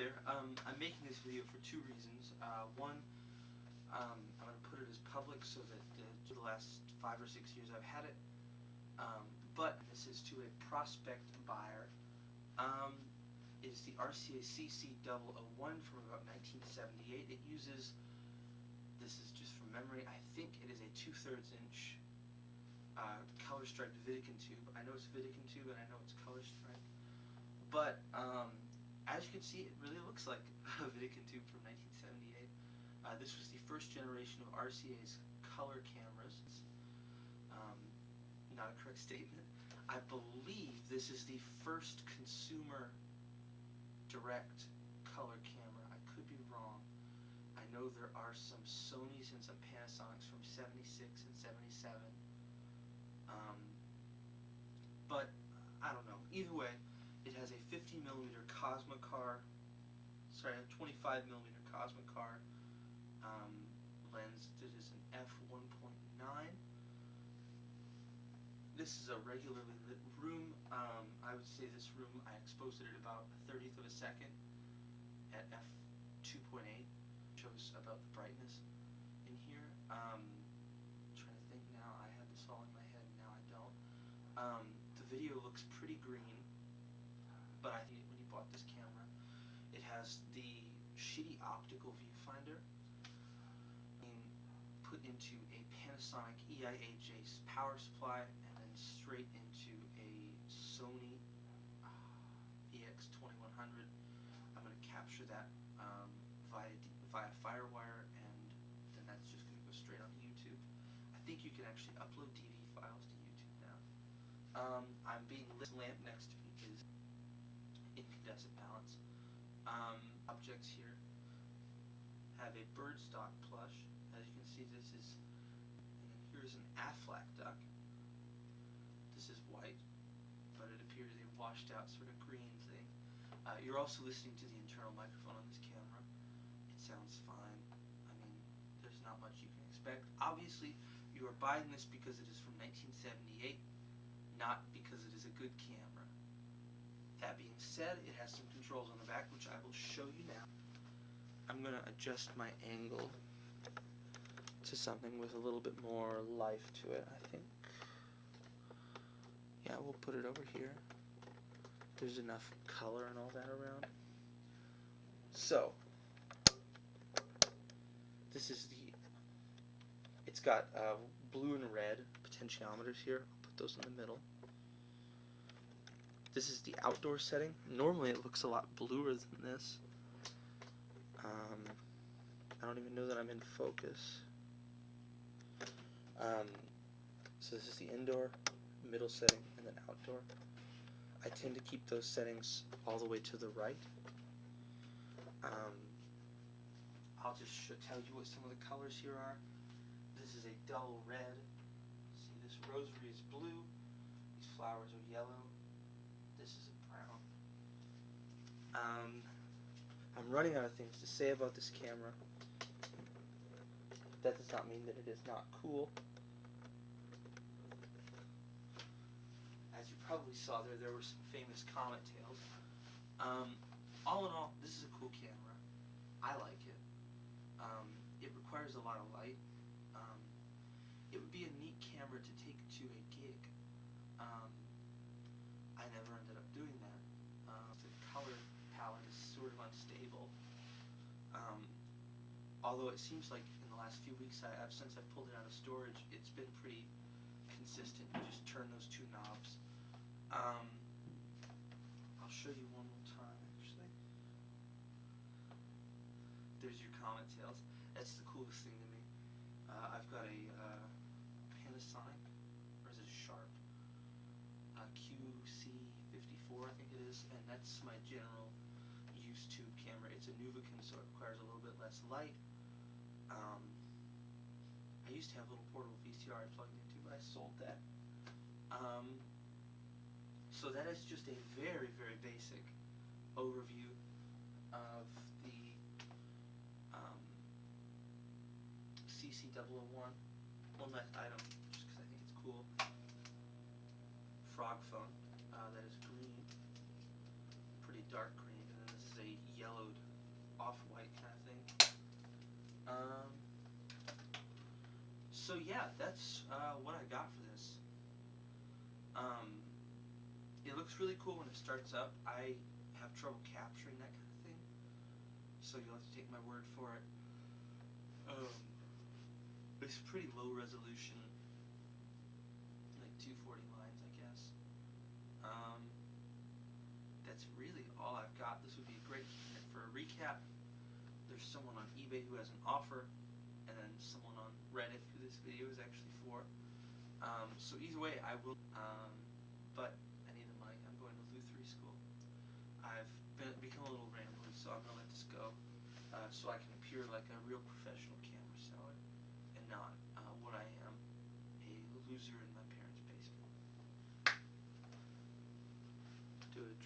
there. I'm making this video for two reasons. One, I'm going to put it as public so that the last 5 or 6 years I've had it. But this is to a prospect buyer. It is the RCA CC001 from about 1978. It uses, this is just from memory, I think it is a 2/3 inch color striped Vidican tube. I know it's Vidican tube and I know it's color striped. But as you can see, it really looks like a Vidican tube from 1978. This was the first generation of RCA's color cameras. Not a correct statement. I believe this is the first consumer direct color camera. I could be wrong. I know there are some Sonys and some Panasonics from 76 and 77. But I don't know. Either way, it has a 50mm Cosmocar, sorry, a 25mm Cosmocar lens. It is an f1.9. This is a regularly lit room. I would say this room, I exposed it at about 1/30th of a second at f2.8. Shows about the brightness in here. Trying to think now. I had this all in my head. Now I don't. The video looks pretty green, but I think when you bought this camera, it has the shitty optical viewfinder being put into a Panasonic EIA-J power supply and then straight into a Sony EX2100. I'm going to capture that via FireWire, and then that's just going to go straight on YouTube. I think you can actually upload DV files to YouTube now. I'm being lit. Lamp next to me is incandescent balance. Objects here have a birdstock plush. As you can see, this is, and then here's an Aflac duck. This is white, but it appears a washed out sort of green thing. You're also listening to the internal microphone on this camera. It sounds fine. I mean, there's not much you can expect. Obviously, you are buying this because it is from 1978, not because it is a good camera. That being said, it has some controls on the back, which I will show you now. I'm going to adjust my angle to something with a little bit more life to it, I think. Yeah, we'll put it over here. There's enough color and all that around. So, this is it's got blue and red potentiometers here. I'll put those in the middle. This is the outdoor setting. Normally it looks a lot bluer than this. I don't even know that I'm in focus. So this is the indoor, middle setting, and then outdoor. I tend to keep those settings all the way to the right. I'll just tell you what some of the colors here are. This is a dull red. See, this rosary is blue. These flowers are yellow. This is a brown. I'm running out of things to say about this camera. That does not mean that it is not cool. As you probably saw there were some famous comet tails. All in all, this is a cool camera. I like it. It requires a lot of light. It would be a neat camera to take to a gig. I never ended up doing that. The color palette is sort of unstable. Although it seems like in the last few weeks, since I've pulled it out of storage, it's been pretty consistent. You just turn those two knobs. I'll show you one more time, actually. There's your comet tails. That's the coolest thing to me. I've got a Panasonic, or is it Sharp? QC54, I think it is, and that's my general use tube camera. It's a Nuvocan, so it requires a little bit less light. I used to have a little portable VCR I plugged into, but I sold that. So that is just a very, very basic overview of the CC001. One last item, just because I think it's cool. Frog phone, that is green, pretty dark green, and then this is a yellow yellowed, off-white kind of thing. So yeah, that's what I got for this. It looks really cool when it starts up. I have trouble capturing that kind of thing, so you'll have to take my word for it. It's pretty low resolution, like 240 lines, I guess. That's really all I've got. This would be a great candidate for a recap. There's someone on eBay who has an offer, and then someone on Reddit who this video is actually for. So either way, I will. But I need the money. I'm going to Lutheran school. I've become a little rambly, so I'm gonna let this go, so I can appear like a real professional camera seller, and not what I am, a loser in my parents' basement. Do a